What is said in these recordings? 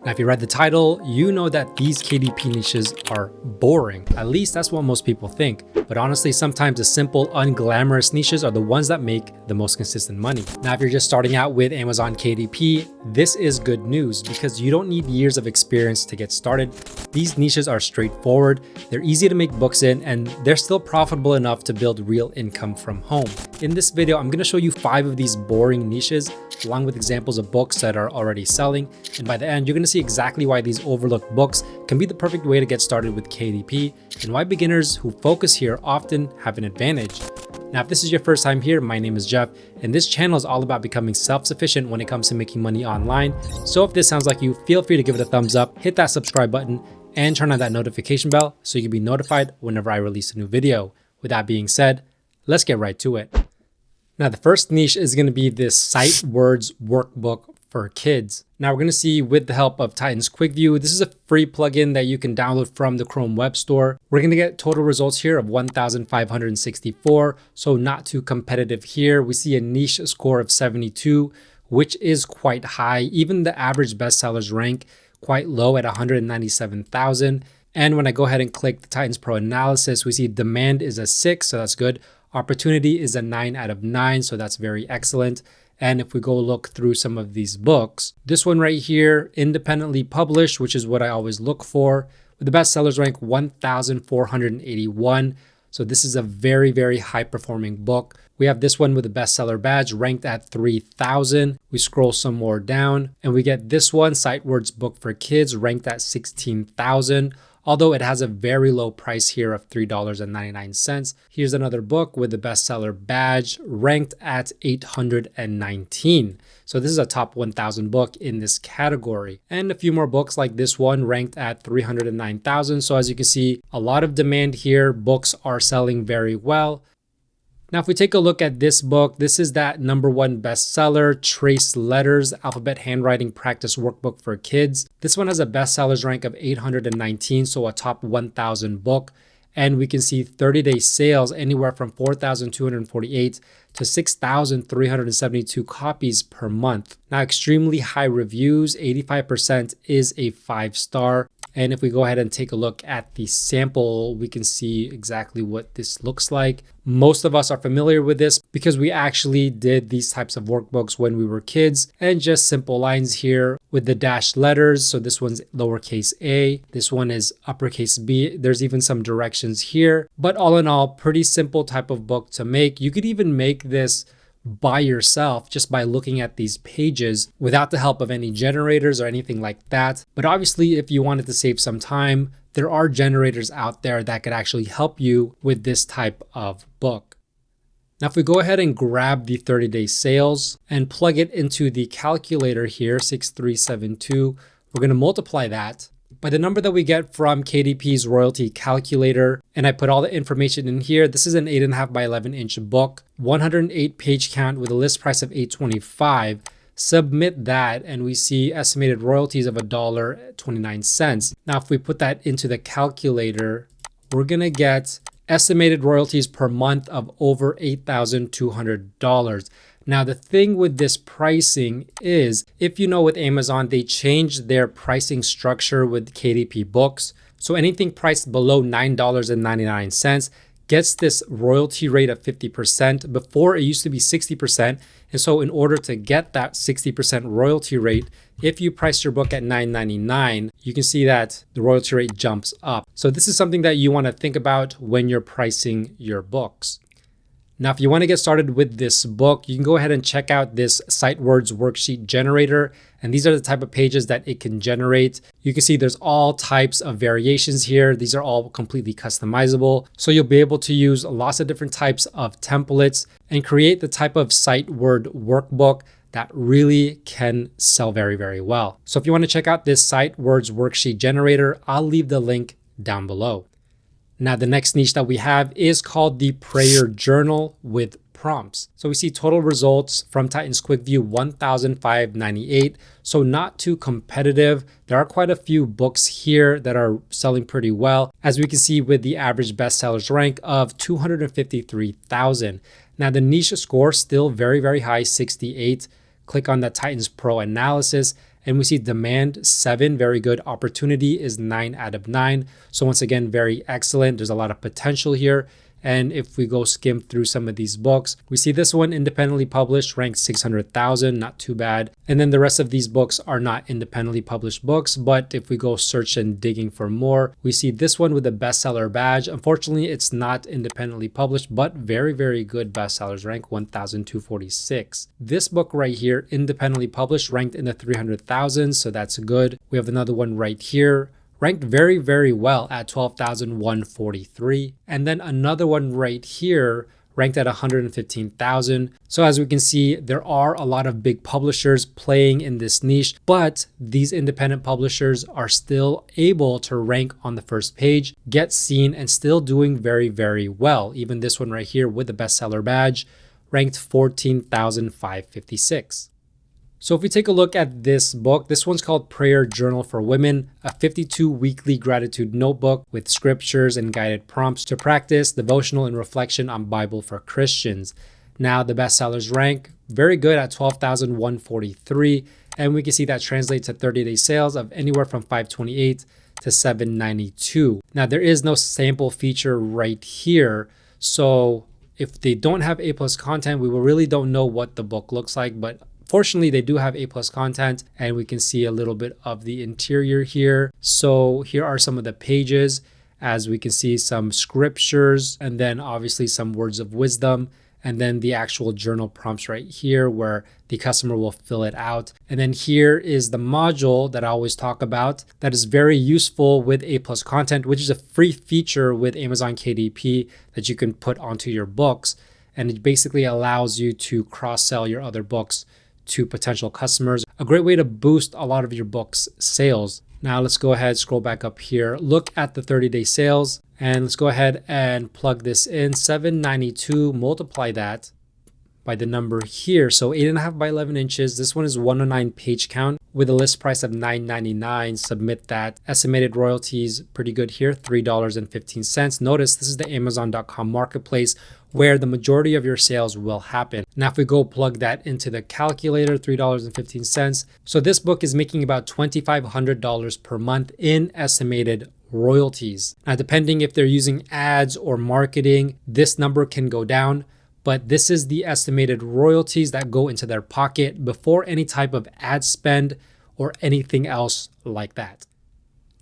Now, if you read the title, you know that these KDP niches are boring. At least that's what most people think. But honestly, sometimes the simple, unglamorous niches are the ones that make the most consistent money. Now, if you're just starting out with Amazon KDP, this is good news because you don't need years of experience to get started. These niches are straightforward, they're easy to make books in, and they're still profitable enough to build real income from home. In this video, I'm going to show you 5 of these boring niches, along with examples of books that are already selling. And by the end, you're going to see exactly why these overlooked books can be the perfect way to get started with KDP, and why beginners who focus here often have an advantage. Now, if this is your first time here, my name is Jeff, and this channel is all about becoming self-sufficient when it comes to making money online. So if this sounds like you, feel free to give it a thumbs up, hit that subscribe button, and turn on that notification bell so you can be notified whenever I release a new video. With that being said, let's get right to it. Now, the first niche is going to be this Sight Words workbook for kids. Now, we're going to see with the help of Titan's Quick View, this is a free plugin that you can download from the Chrome Web Store. We're going to get total results here of 1,564, so not too competitive here. We see a niche score of 72, which is quite high. Even the average bestsellers rank quite low at 197,000. And when I go ahead and click the Titans Pro analysis, we see demand is a 6, so that's good. Opportunity is a 9 out of 9, so that's very excellent. And if we go look through some of these books, this one right here, independently published, which is what I always look for, with the bestsellers rank 1,481. So this is a very, very high performing book. We have this one with a bestseller badge ranked at 3,000. We scroll some more down and we get this one, Sight Words book for kids, ranked at 16,000. Although it has a very low price here of $3.99. Here's another book with the bestseller badge ranked at 819. So this is a top 1,000 book in this category. And a few more books like this one ranked at 309,000. So as you can see, a lot of demand here. Books are selling very well. Now, if we take a look at this book, this is that #1 bestseller, Trace Letters, Alphabet Handwriting Practice Workbook for Kids. This one has a bestsellers rank of 819, so a top 1,000 book. And we can see 30-day sales anywhere from 4,248 to 6,372 copies per month. Now, extremely high reviews, 85% is a 5-star. And if we go ahead and take a look at the sample, we can see exactly what this looks like. Most of us are familiar with this because we actually did these types of workbooks when we were kids, and just simple lines here with the dashed letters. So this one's lowercase a, this one is uppercase B. There's even some directions here, but all in all, pretty simple type of book to make. You could even make this by yourself just by looking at these pages without the help of any generators or anything like that. But obviously, if you wanted to save some time, there are generators out there that could actually help you with this type of book. Now, if we go ahead and grab the 30-day sales and plug it into the calculator here, 6372, we're going to multiply that by the number that we get from KDP's royalty calculator. And I put all the information in here. This is an 8.5 by 11 inch book, 108 page count with a list price of $8.25. Submit that and we see estimated royalties of $1.29. Now, if we put that into the calculator, we're going to get estimated royalties per month of over $8,200. Now, the thing with this pricing is, if you know with Amazon, they changed their pricing structure with KDP books. So anything priced below $9.99 gets this royalty rate of 50%. Before, it used to be 60%. And so in order to get that 60% royalty rate, if you price your book at $9.99, you can see that the royalty rate jumps up. So this is something that you want to think about when you're pricing your books. Now, if you want to get started with this book, you can go ahead and check out this Sight Words worksheet generator. And these are the type of pages that it can generate. You can see there's all types of variations here. These are all completely customizable. So you'll be able to use lots of different types of templates and create the type of sight word workbook that really can sell very, very well. So if you want to check out this Sight Words worksheet generator, I'll leave the link down below. Now, the next niche that we have is called the Prayer Journal with prompts. So we see total results from Titan's Quick View 1,598. So not too competitive. There are quite a few books here that are selling pretty well, as we can see with the average bestsellers rank of 253,000. Now, the niche score still very, very high, 68. Click on the Titans Pro analysis And we see demand 7, very good. Opportunity is 9 out of 9. So once again, very excellent. There's a lot of potential here. And if we go skim through some of these books, we see this one independently published, ranked 600,000, not too bad. And then the rest of these books are not independently published books, but if we go search and digging for more, we see this one with a bestseller badge. Unfortunately, it's not independently published, but very, very good bestsellers, rank 1,246. This book right here, independently published, ranked in the 300,000, so that's good. We have another one right here, ranked very, very well at 12,143. And then another one right here, ranked at 115,000. So as we can see, there are a lot of big publishers playing in this niche, but these independent publishers are still able to rank on the first page, get seen, and still doing very, very well. Even this one right here with the bestseller badge, ranked 14,556. So if we take a look at this book, this one's called Prayer Journal for Women, a 52 weekly gratitude notebook with scriptures and guided prompts to practice devotional and reflection on Bible for Christians. Now the bestsellers rank very good at 12,143, and we can see that translates to 30-day sales of anywhere from 528 to 792. Now there is no sample feature right here, so if they don't have A+ content, we really don't know what the book looks like, but fortunately, they do have A+ content, and we can see a little bit of the interior here. So here are some of the pages, as we can see some scriptures, and then obviously some words of wisdom, and then the actual journal prompts right here where the customer will fill it out. And then here is the module that I always talk about that is very useful with A+ content, which is a free feature with Amazon KDP that you can put onto your books. And it basically allows you to cross-sell your other books to potential customers. A great way to boost a lot of your book's sales. Now let's go ahead, scroll back up here, look at the 30-day sales, and let's go ahead and plug this in. 792, multiply that by the number here. So 8.5 by 11 inches. This one is 109 page count with a list price of $9.99. Submit that. Estimated royalties, pretty good here, $3.15. Notice this is the Amazon.com marketplace where the majority of your sales will happen. Now, if we go plug that into the calculator, $3.15. So this book is making about $2,500 per month in estimated royalties. Now, depending if they're using ads or marketing, this number can go down, but this is the estimated royalties that go into their pocket before any type of ad spend or anything else like that.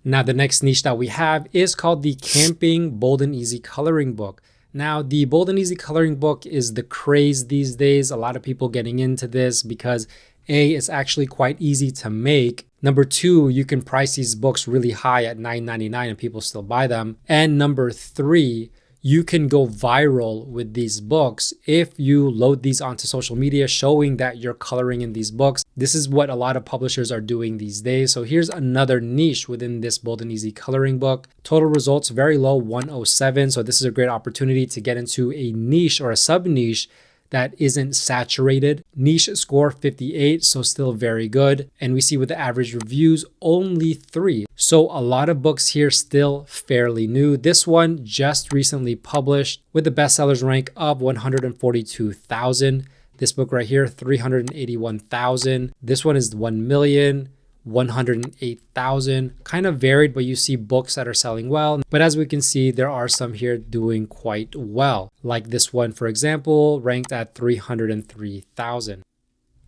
Now, the next niche that we have is called the Camping Bold and Easy Coloring Book. Now, the Bold and Easy Coloring Book is the craze these days. A lot of people getting into this because A, it's actually quite easy to make. Number 2, you can price these books really high at $9.99 and people still buy them. And number 3, you can go viral with these books if you load these onto social media showing that you're coloring in these books. This is what a lot of publishers are doing these days. So here's another niche within this Bold and Easy Coloring Book. Total results very low, 107. So this is a great opportunity to get into a niche or a sub niche that isn't saturated. Niche score 58, so still very good. And we see with the average reviews, only 3. So a lot of books here still fairly new. This one just recently published with the bestsellers rank of 142,000. This book right here, 381,000. This one is 1,108,000. Kind of varied, but you see books that are selling well. But as we can see, there are some here doing quite well. Like this one, for example, ranked at 303,000.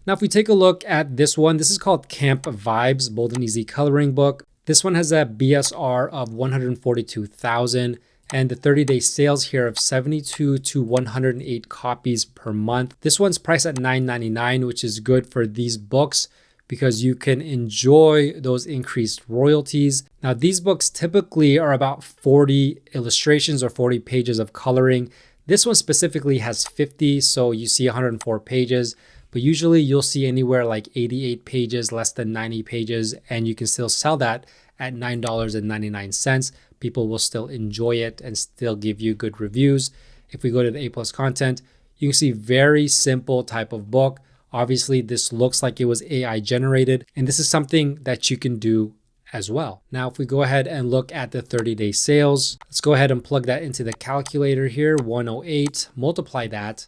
Now, if we take a look at this one, this is called Camp Vibes Bold and Easy Coloring Book. This one has a BSR of 142,000 and the 30-day sales here of 72 to 108 copies per month. This one's priced at $9.99, which is good for these books because you can enjoy those increased royalties. Now, these books typically are about 40 illustrations or 40 pages of coloring. This one specifically has 50, so you see 104 pages, but usually you'll see anywhere like 88 pages, less than 90 pages, and you can still sell that at $9.99. People will still enjoy it and still give you good reviews. If we go to the A+ content, you can see very simple type of book. Obviously, this looks like it was AI generated, and this is something that you can do as well. Now, if we go ahead and look at the 30-day sales, let's go ahead and plug that into the calculator here, 108, multiply that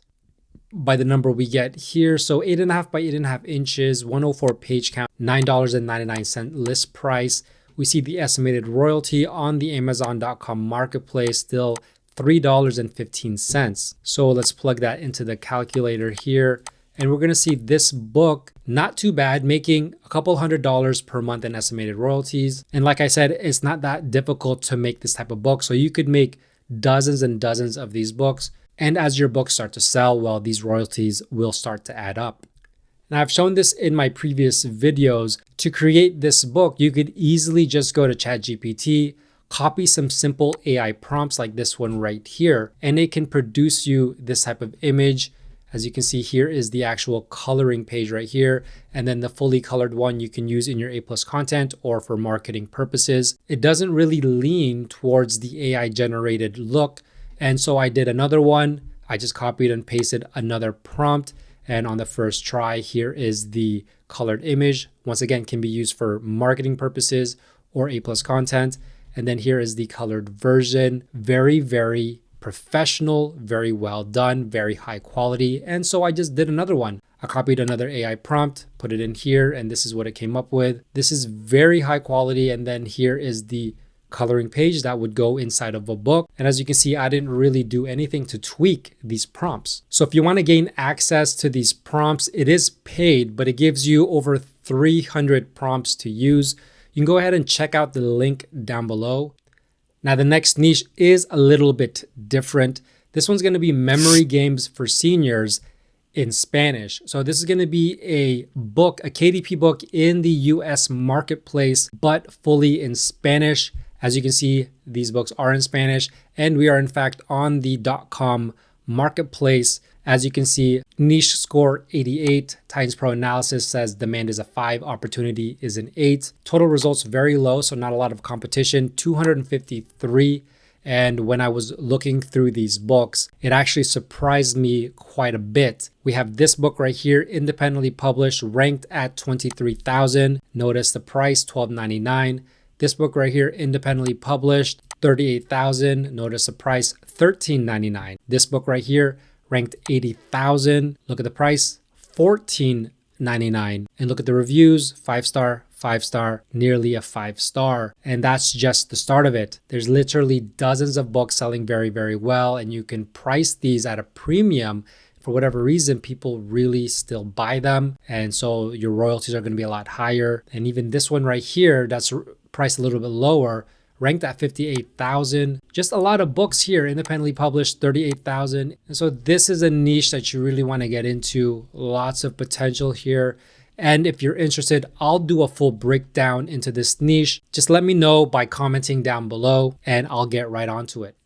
by the number we get here. So 8.5 by 8.5 inches, 104 page count, $9.99 list price. We see the estimated royalty on the Amazon.com marketplace still $3.15. So let's plug that into the calculator here. And we're going to see this book, not too bad, making a couple $100s per month in estimated royalties. And like I said, it's not that difficult to make this type of book. So you could make dozens and dozens of these books. And as your books start to sell, well, these royalties will start to add up. Now, I've shown this in my previous videos. To create this book, you could easily just go to ChatGPT, copy some simple AI prompts like this one right here, and it can produce you this type of image. As you can see, here is the actual coloring page right here. And then the fully colored one you can use in your A+ content or for marketing purposes. It doesn't really lean towards the AI generated look. And so I did another one. I just copied and pasted another prompt. And on the first try, here is the colored image. Once again, can be used for marketing purposes or A+ content. And then here is the colored version. Very, very professional, very well done, very high quality. And so I just did another one. I copied another AI prompt, put it in here, and this is what it came up with. This is very high quality. And then here is the coloring page that would go inside of a book. And as you can see, I didn't really do anything to tweak these prompts. So if you want to gain access to these prompts, it is paid, but it gives you over 300 prompts to use. You can go ahead and check out the link down below. Now, the next niche is a little bit different. This one's going to be memory games for seniors in Spanish. So this is going to be a book, a KDP book in the US marketplace, but fully in Spanish. As you can see, these books are in Spanish, and we are in fact on the .com marketplace. As you can see, niche score 88. Titans Pro analysis says demand is a 5, opportunity is an 8. Total results very low, so not a lot of competition, 253. And when I was looking through these books, it actually surprised me quite a bit. We have this book right here, independently published, ranked at 23,000. Notice the price, $12.99. This book right here, independently published, 38,000. Notice the price, $13.99. This book right here, ranked 80,000. Look at the price, $14.99. And look at the reviews, 5-star, 5-star, nearly a 5-star. And that's just the start of it. There's literally dozens of books selling very, very well, and you can price these at a premium. For whatever reason, people really still buy them. And so your royalties are going to be a lot higher. And even this one right here, that's priced a little bit lower, ranked at 58,000. Just a lot of books here, independently published, 38,000. And so this is a niche that you really want to get into. Lots of potential here. And if you're interested, I'll do a full breakdown into this niche. Just let me know by commenting down below and I'll get right onto it.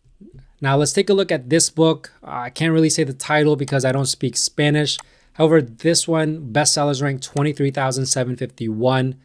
Now let's take a look at this book. I can't really say the title because I don't speak Spanish. However, this one, bestsellers ranked 23,751.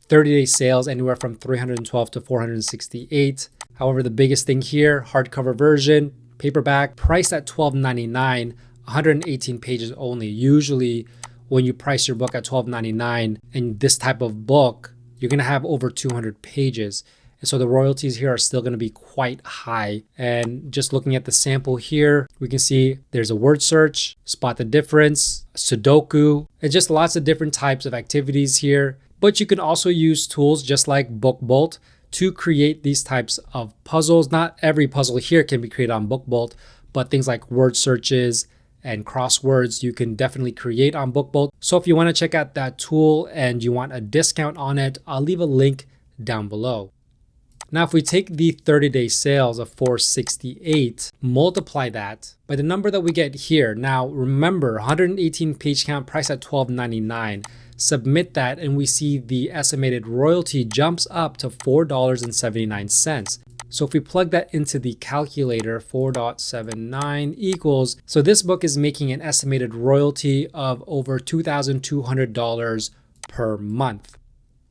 30-day sales anywhere from 312 to 468. However, the biggest thing here, hardcover version, paperback, priced at $12.99, 118 pages only. Usually when you price your book at $12.99 and this type of book, you're going to have over 200 pages. And so the royalties here are still going to be quite high. And just looking at the sample here, we can see there's a word search, spot the difference, Sudoku, and just lots of different types of activities here. But you can also use tools just like BookBolt to create these types of puzzles. Not every puzzle here can be created on BookBolt, but things like word searches and crosswords you can definitely create on BookBolt. So if you want to check out that tool and you want a discount on it, I'll leave a link down below. Now, if we take the 30-day sales of 468, multiply that by the number that we get here. Now, remember, 118 page count, price at $12.99. Submit that and we see the estimated royalty jumps up to $4.79. So if we plug that into the calculator, 4.79 equals, so this book is making an estimated royalty of over $2,200 per month.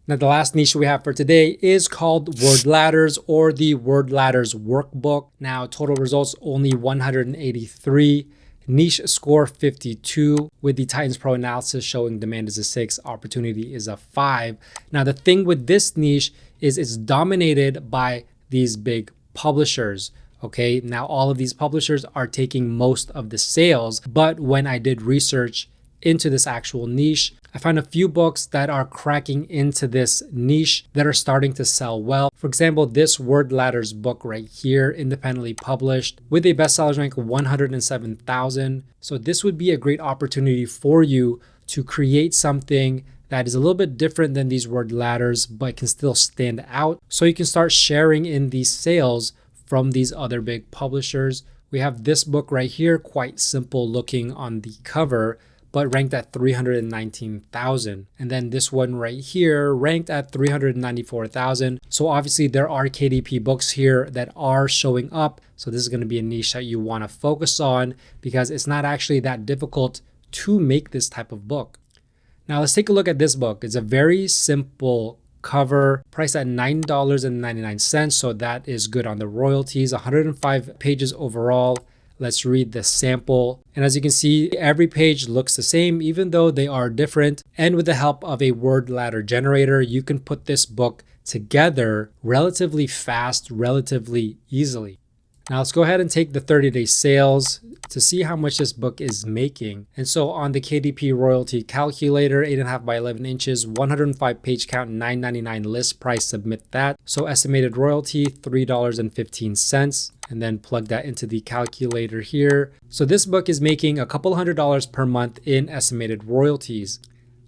Now, the last niche we have for today is called Word Ladders or the Word Ladders Workbook. Now, total results only 183. Niche score 52 with the Titans Pro analysis showing demand is a 6, opportunity is a 5. Now, the thing with this niche is it's dominated by these big publishers. Okay, now all of these publishers are taking most of the sales, but when I did research into this actual niche, I found a few books that are cracking into this niche that are starting to sell well. For example, this Word Ladder's book right here, independently published with a bestsellers rank of 107,000. So this would be a great opportunity for you to create something that is a little bit different than these Word Ladders, but can still stand out. So you can start sharing in these sales from these other big publishers. We have this book right here, quite simple looking on the cover, but ranked at 319,000. And then this one right here ranked at 394,000. So obviously there are KDP books here that are showing up. So this is going to be a niche that you want to focus on because it's not actually that difficult to make this type of book. Now let's take a look at this book. It's a very simple cover, priced at $9.99. So that is good on the royalties, 105 pages overall. Let's read the sample. And as you can see, every page looks the same, even though they are different. And with the help of a word ladder generator, you can put this book together relatively fast, relatively easily. Now let's go ahead and take the 30-day sales to see how much this book is making. And so on the KDP royalty calculator, 8.5 by 11 inches, 105 page count, $9.99 list price, submit that. So estimated royalty, $3.15. And then plug that into the calculator here. So this book is making a couple $100 per month in estimated royalties.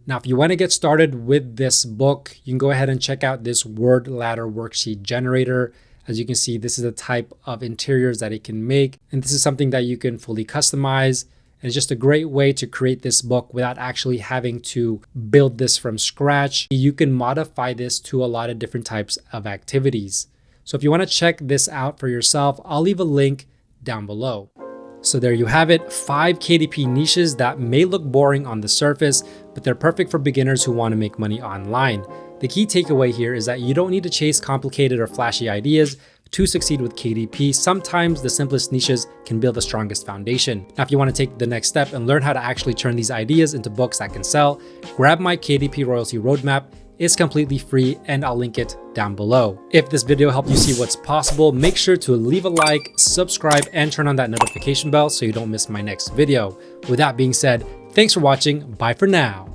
Now, if you want to get started with this book, you can go ahead and check out this word ladder worksheet generator. As you can see, this is the type of interiors that it can make. And this is something that you can fully customize. And it's just a great way to create this book without actually having to build this from scratch. You can modify this to a lot of different types of activities. So if you want to check this out for yourself, I'll leave a link down below. So there you have it, 5 KDP niches that may look boring on the surface, but they're perfect for beginners who want to make money online. The key takeaway here is that you don't need to chase complicated or flashy ideas to succeed with KDP. Sometimes the simplest niches can build the strongest foundation. Now, if you want to take the next step and learn how to actually turn these ideas into books that can sell, grab my KDP Royalty Roadmap. It's completely free and I'll link it down below. If this video helped you see what's possible, make sure to leave a like, subscribe, and turn on that notification bell so you don't miss my next video. With that being said, thanks for watching. Bye for now.